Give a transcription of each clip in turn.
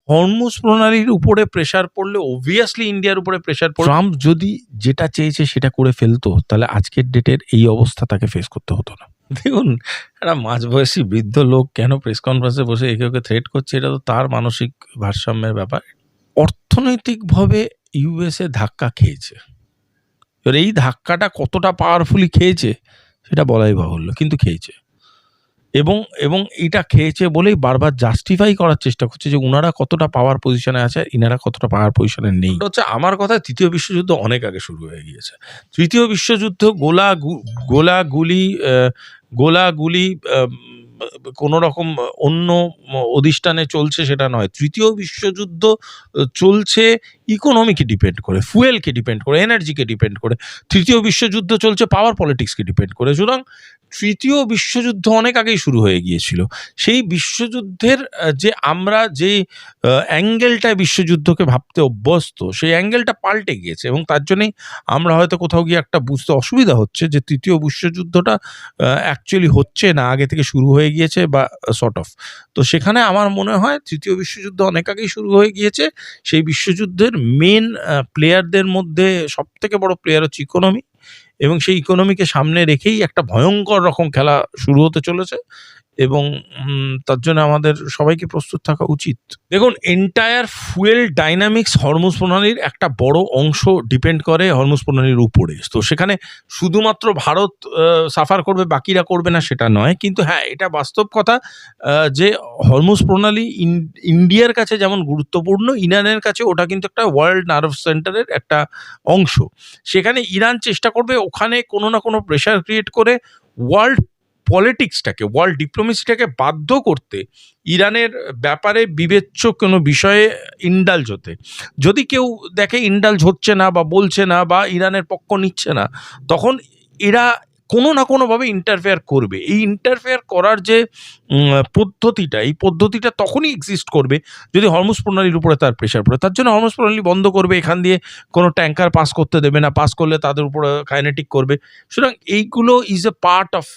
Hormuz প্রণালীর উপরে pressure পড়লে অবভিয়াসলি ইন্ডিয়ার উপরে প্রেশার পড়ে। ট্রাম্প যদি যেটা চেয়েছে সেটা করে ফেলতো, তাহলে আজকের ডেটের এই অবস্থা তাকে ফেস করতে হতো না। দেখুন, একটা মাঝবয়সী বৃদ্ধ লোক কেন প্রেস কনফারেন্সে বসে একে ওকে থ্রেট করছে, এটা তো তার মানসিক ভারসাম্যের ব্যাপার। অর্থনৈতিকভাবে ইউএসএ ধাক্কা খেয়েছে, এবার এই ধাক্কাটা কতটা পাওয়ারফুলি খেয়েছে সেটা বলাই বাহুল্য, কিন্তু খেয়েছে। এবং এটা খেয়েছে বলেই বারবার জাস্টিফাই করার চেষ্টা করছে যে উনারা কতটা পাওয়ার পজিশনে আছে, ইনারা কতটা পাওয়ার পজিশনে নেই। হচ্ছে আমার কথা, তৃতীয় বিশ্বযুদ্ধ অনেক আগে শুরু হয়ে গিয়েছে। তৃতীয় বিশ্বযুদ্ধ গোলাগুলি কোনো রকম অন্য অধিষ্ঠানে চলছে সেটা নয়। তৃতীয় বিশ্বযুদ্ধ চলছে ইকোনমিকে ডিপেন্ড করে, ফুয়েলকে ডিপেন্ড করে, এনার্জিকে ডিপেন্ড করে। তৃতীয় বিশ্বযুদ্ধ চলছে পাওয়ার পলিটিক্সকে ডিপেন্ড করে। সুতরাং তৃতীয় বিশ্বযুদ্ধ অনেক আগেই শুরু হয়ে গিয়েছিল। সেই বিশ্বযুদ্ধের যে আমরা যে অ্যাঙ্গেলটায় বিশ্বযুদ্ধকে ভাবতে অভ্যস্ত, সেই অ্যাঙ্গেলটা পাল্টে গিয়েছে, এবং তার জন্যেই আমরা হয়তো কোথাও গিয়ে একটা বুঝতে অসুবিধা হচ্ছে যে তৃতীয় বিশ্বযুদ্ধটা অ্যাকচুয়ালি হচ্ছে না, আগে থেকে শুরু হয়ে গিয়েছে বা সর্ট অফ। তো সেখানে আমার মনে হয় তৃতীয় বিশ্বযুদ্ধ অনেক আগেই শুরু হয়ে গিয়েছে। সেই বিশ্বযুদ্ধের মেন প্লেয়ারদের মধ্যে সবথেকে বড় প্লেয়ার হচ্ছে ইকোনমি, এবং সেই ইকোনমিকে সামনে রেখেই একটা ভয়ঙ্কর রকম খেলা শুরু হতে চলেছে, এবং তার জন্য আমাদের সবাইকে প্রস্তুত থাকা উচিত। দেখুন, এন্টায়ার ফুয়েল ডাইনামিক্স হরমুজ প্রণালীর একটা বড় অংশ ডিপেন্ড করে হরমুজ প্রণালীর উপরে। তো সেখানে শুধুমাত্র ভারত সাফার করবে, বাকিরা করবে না সেটা নয়, কিন্তু হ্যাঁ, এটা বাস্তব কথা যে হরমুজ প্রণালী ইন্ডিয়ার কাছে যেমন গুরুত্বপূর্ণ, ইরানের কাছে ওটা কিন্তু একটা ওয়ার্ল্ড নার্ভ সেন্টারের একটা অংশ। সেখানে ইরান চেষ্টা করবে ওখানে কোনো না কোনো প্রেশার ক্রিয়েট করে ওয়ার্ল্ড পলিটিক্সটাকে, ওয়ার্ল্ড ডিপ্লোমেসিটাকে বাধ্য করতে ইরানের ব্যাপারে বিবেচ্য কোনো বিষয়ে ইন্ডালজ হতে। যদি কেউ দেখে ইন্ডালজ হচ্ছে না বা বলছে না বা ইরানের পক্ষ নিচ্ছে না, তখন এরা কোনো না কোনোভাবে ইন্টারফেয়ার করবে। এই ইন্টারফেয়ার করার যে পদ্ধতিটা, এই পদ্ধতিটা তখনই এক্সিস্ট করবে যদি হরমুজ প্রণালীর উপরে তার প্রেশার পড়ে। তার জন্য হরমুজ প্রণালী বন্ধ করবে, এখান দিয়ে কোনো ট্যাঙ্কার পাস করতে দেবে না, পাস করলে তাদের উপরে কাইনেটিক করবে। সুতরাং এইগুলো is a part of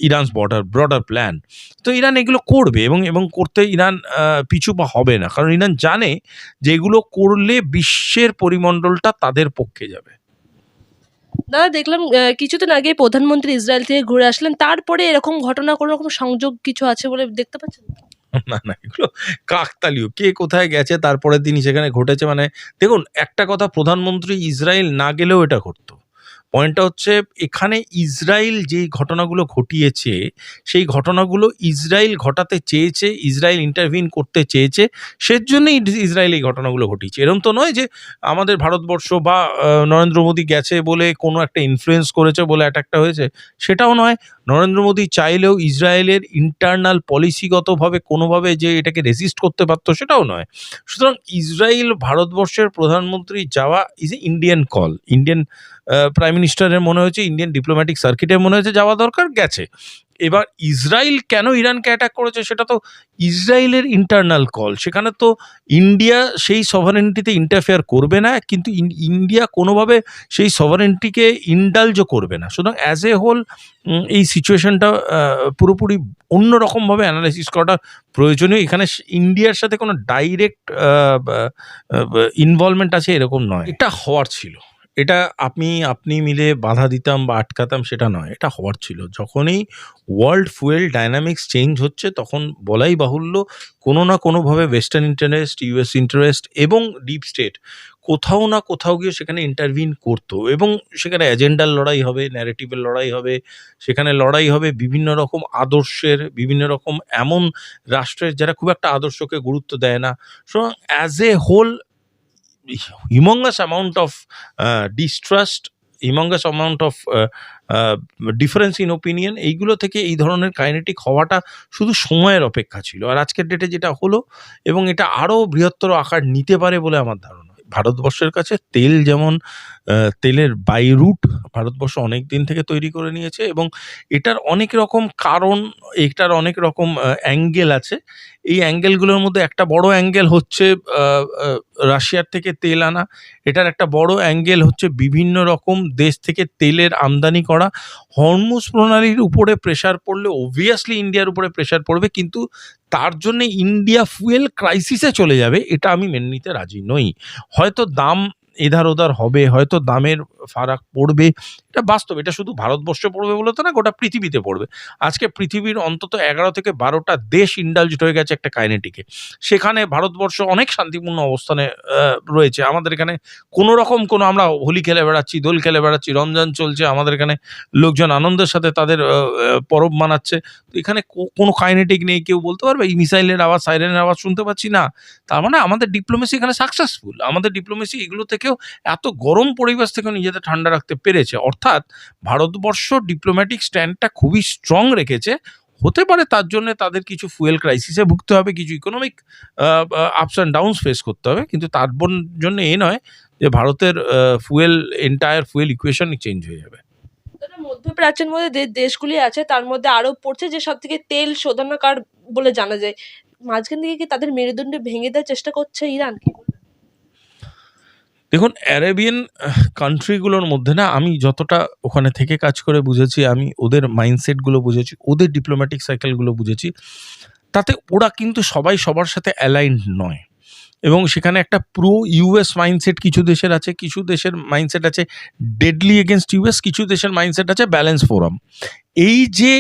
ইরানস broader plan. তো ইরান এগুলো করবে, এবং করতে ইরান পিছু পা হবে না, কারণ ইরান জানে যে এগুলো করলে বিশ্বের পরিমণ্ডলটা তাদের পক্ষে যাবে। দাদা, দেখলাম কিছুদিন আগে প্রধানমন্ত্রী ইসরায়েল থেকে ঘুরে আসলেন, তারপরে এরকম ঘটনা কোনো রকম সংযোগ কিছু আছে বলে দেখতে পাচ্ছেন? না, এগুলো কাকতালীয়। কে কোথায় গেছে তারপরের দিনই সেখানে ঘটেছে। মানে দেখুন, একটা কথা, প্রধানমন্ত্রী ইসরায়েল না গেলেও এটা ঘটতো। পয়েন্টটা হচ্ছে এখানে ইসরায়েল যেই ঘটনাগুলো ঘটিয়েছে, সেই ঘটনাগুলো ইসরায়েল ঘটাতে চেয়েছে, ইসরায়েল ইন্টারভিন করতে চেয়েছে, সেজন্যই ইসরায়েল এই ঘটনাগুলো ঘটিয়েছে। এরকম তো নয় যে আমাদের ভারতবর্ষ বা নরেন্দ্র মোদী গেছে বলে কোনো একটা ইনফ্লুয়েন্স করেছে বলে অ্যাটাকটা হয়েছে, সেটাও নয়। নরেন্দ্র মোদী চাইলেও ইসরায়েলের ইন্টারনাল পলিসিগতভাবে কোনোভাবে যে এটাকে রেজিস্ট করতে পারতো, সেটাও নয়। সুতরাং ইসরায়েল ভারতবর্ষের প্রধানমন্ত্রী যাওয়া is a Indian call. Indian prime মিনিস্টারের মনে হয়েছে, ইন্ডিয়ান ডিপ্লোম্যাটিক সার্কিটের মনে হয়েছে যাওয়া দরকার, গেছে। এবার ইসরায়েল কেন ইরানকে অ্যাটাক করেছে সেটা তো ইসরায়েলের ইন্টারনাল কল। সেখানে তো ইন্ডিয়া সেই সভারেন্টিতে ইন্টারফেয়ার করবে না, কিন্তু ইন্ডিয়া কোনোভাবে সেই সভারেন্টিকে ইন্ডালজও করবে না। সুতরাং অ্যাজ এ হোল এই সিচুয়েশনটা পুরোপুরি অন্যরকমভাবে অ্যানালাইসিস করাটা প্রয়োজনীয়। এখানে ইন্ডিয়ার সাথে কোনো ডাইরেক্ট ইনভলভমেন্ট আছে এরকম নয়। এটা হওয়ার ছিল, এটা আপনি মিলে বাধা দিতাম বা আটকাতাম সেটা নয়, এটা হওয়ার ছিল। যখনই ওয়ার্ল্ড ফুয়েল ডাইনামিক্স চেঞ্জ হচ্ছে, তখন বলাই বাহুল্য কোনো না কোনোভাবে ওয়েস্টার্ন ইন্টারেস্ট, ইউএস ইন্টারেস্ট এবং ডিপ স্টেট কোথাও না কোথাও গিয়ে সেখানে ইন্টারভিন করতো, এবং সেখানে এজেন্ডার লড়াই হবে, ন্যারেটিভের লড়াই হবে, সেখানে লড়াই হবে বিভিন্ন রকম আদর্শের, বিভিন্ন রকম এমন রাষ্ট্রের যারা খুব একটা আদর্শকে গুরুত্ব দেয় না। সুতরাং as a whole humongous amount of distrust, humongous amount of difference in opinion, এইগুলো থেকে এই ধরনের কাইনেটিক হওয়াটা শুধু সময়ের অপেক্ষা ছিল। আর আজকের ডেটে যেটা হলো, এবং এটা আরও বৃহত্তর আকার নিতে পারে বলে আমার ধারণা। ভারতবর্ষের কাছে তেল যেমন তেলের বাই রুট ভারতবর্ষ অনেক দিন থেকে তৈরি করে নিয়েছে, এবং এটার অনেক রকম কারণ, এটার অনেক রকম অ্যাঙ্গেল আছে, এই অ্যাঙ্গেলগুলোর মধ্যে একটা বড় অ্যাঙ্গেল হচ্ছে রাশিয়ার থেকে তেল আনা, এটার একটা বড় অ্যাঙ্গেল হচ্ছে বিভিন্ন রকম দেশ থেকে তেলের আমদানি করা। হরমুজ প্রণালীর উপরে প্রেশার পড়লে অবভিয়াসলি ইন্ডিয়ার উপরে প্রেশার পড়বে, কিন্তু তার জন্যে ইন্ডিয়া ফুয়েল ক্রাইসিসে চলে যাবে এটা আমি মেনে নিতে রাজি নই। হয়তো দাম এধার ওধার হবে, হয়তো দামের ফারাক পড়বে, এটা বাস্তব। এটা শুধু ভারতবর্ষে পড়বে বলে তো না, গোটা পৃথিবীতে পড়বে। আজকে পৃথিবীর অন্তত 11 থেকে 12টা দেশ ইন্ডালজড হয়ে গেছে একটা কাইনেটিকে। সেখানে ভারতবর্ষ অনেক শান্তিপূর্ণ অবস্থানে রয়েছে। আমাদের এখানে কোনো রকম কোনো, আমরা হোলি খেলে বেড়াচ্ছি, দোল খেলে বেড়াচ্ছি, রমজান চলছে, আমাদের এখানে লোকজন আনন্দের সাথে তাদের পরব মানাচ্ছে। তো এখানে কোনো কাইনেটিক নেই। কেউ বলতে পারবে এই মিসাইলের আওয়াজ, সাইরেনের আওয়াজ শুনতে পাচ্ছি না? তার মানে আমাদের ডিপ্লোমেসি এখানে সাকসেসফুল। আমাদের ডিপ্লোমেসি এগুলো থেকেও, এত গরম পরিবেশ থেকেও নিজেদের ঠান্ডা রাখতে পেরেছে। অর্থাৎ ভারতবর্ষ ডিপ্লোম্যাটিক স্ট্যান্ডটা খুবই স্ট্রং রেখেছে। হতে পারে তার জন্য তাদের কিছু ফুয়েল ক্রাইসিসে ভুগতে হবে, কিছু economic ups and downs face করতে হবে, কিন্তু তার জন্য এ নয় যে ভারতের এন্টায়ার ফুয়েল ইকুয়েশন চেঞ্জ হয়ে যাবে। দাদা, মধ্যপ্রাচ্যের মধ্যে যে দেশগুলি আছে তার মধ্যে আরব পড়ছে, যে সব থেকে তেল শোধনাগার বলে জানা যায়। মাঝখান থেকে কি তাদের মেরুদণ্ড ভেঙে দেওয়ার চেষ্টা করছে ইরান? কি বলবেন? দেখুন, অ্যারাবিয়ান কান্ট্রিগুলোর মধ্যে না, আমি যতটা ওখানে থেকে কাজ করে বুঝেছি, আমি ওদের মাইন্ডসেটগুলো বুঝেছি, ওদের ডিপ্লোম্যাটিক সাইকেলগুলো বুঝেছি, তাতে ওরা কিন্তু সবাই সবার সাথে অ্যালাইনড নয়। এবং সেখানে একটা প্রো ইউএস মাইন্ডসেট কিছু দেশের আছে, কিছু দেশের মাইন্ডসেট আছে ডেডলি এগেনস্ট ইউএস, কিছু দেশের মাইন্ডসেট আছে ব্যালেন্স ফোরাম। এই যে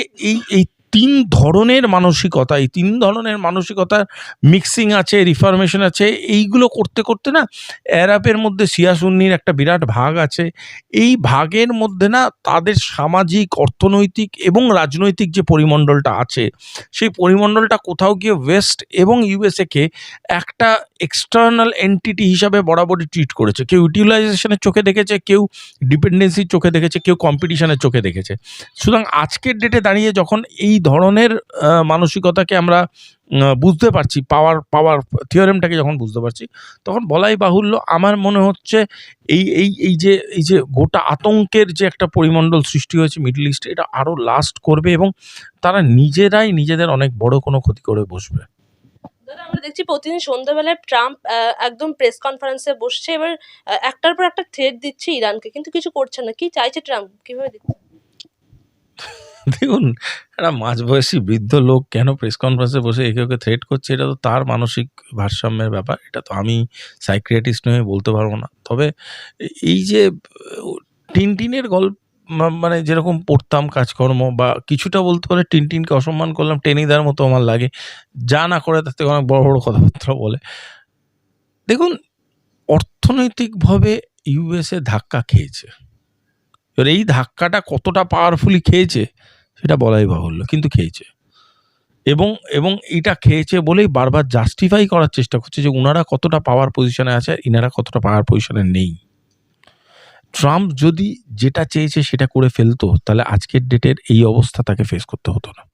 এই ৩ ধরনের মানসিকতা, এই ৩ ধরনের মানসিকতার মিক্সিং আছে, রিফরমেশন আছে। এইগুলো করতে করতে না অ্যারাবের মধ্যে শিয়া সুন্নির একটা বিরাট ভাগ আছে। এই ভাগের মধ্যে না তাদের সামাজিক, অর্থনৈতিক এবং রাজনৈতিক যে পরিমণ্ডলটা আছে, সেই পরিমণ্ডলটা কোথাও গিয়ে ওয়েস্ট এবং ইউএসএকে একটা এক্সটার্নাল এন্টিটি হিসাবে বরাবরই ট্রিট করেছে। কেউ ইউটিলাইজেশনের চোখে দেখেছে, কেউ ডিপেন্ডেন্সির চোখে দেখেছে, কেউ কম্পিটিশনের চোখে দেখেছে। সুতরাং আজকের ডেটে দাঁড়িয়ে যখন এই ধরনের মানসিকতাকে আমরা বুঝতে পারছি, পাওয়ার থিওরেমটাকে যখন বুঝতে পারছি, তখন বলাই বাহুল্য আমার মনে হচ্ছে এই যে গোটা আতঙ্কের যে একটা পরিমণ্ডল সৃষ্টি হয়েছে মিডল ইস্টে, এটা আরও লাস্ট করবে এবং তারা নিজেরাই নিজেদের অনেক বড় কোনো ক্ষতি করে বসবে। দাদা, আমরা দেখছি প্রতিদিন সন্ধ্যাবেলায় ট্রাম্প একদম প্রেস কনফারেন্সে বসছে, এবার একটার পর একটা থ্রেট দিচ্ছে ইরানকে, কিন্তু কিছু করছে না। কি চাইছে ট্রাম্প, কিভাবে দিচ্ছে? দেখুন, একটা মাঝবয়সী বৃদ্ধ লোক কেন প্রেস কনফারেন্সে বসে একে ওকে থ্রেট করছে, এটা তো তার মানসিক ভারসাম্যের ব্যাপার। এটা তো আমি সাইকিয়াট্রিস্ট নয়ে বলতে পারবো না। তবে এই যে টিনটিনের গল্প, মানে যেরকম পড়তাম কাজকর্ম, বা কিছুটা বলতে পারে টিনটিনকে অসম্মান করলাম, টেনিদার মতো আমার লাগে। যা না করে তার থেকে অনেক বড় বড় কথাবার্তা বলে। দেখুন, অর্থনৈতিকভাবে ইউএসএ ধাক্কা খেয়েছে। এবার এই ধাক্কাটা কতটা পাওয়ারফুলি খেয়েছে সেটা বলাই বাহুল্য, কিন্তু খেয়েছে। এবং এটা খেয়েছে বলেই বারবার জাস্টিফাই করার চেষ্টা করছে যে উনারা কতটা পাওয়ার পজিশনে আছে, ইনারা কতটা পাওয়ার পজিশনে নেই। ট্রাম্প যদি যেটা চেয়েছে সেটা করে ফেলতো, তাহলে আজকের ডেটের এই অবস্থা তাকে ফেস করতে হতো না।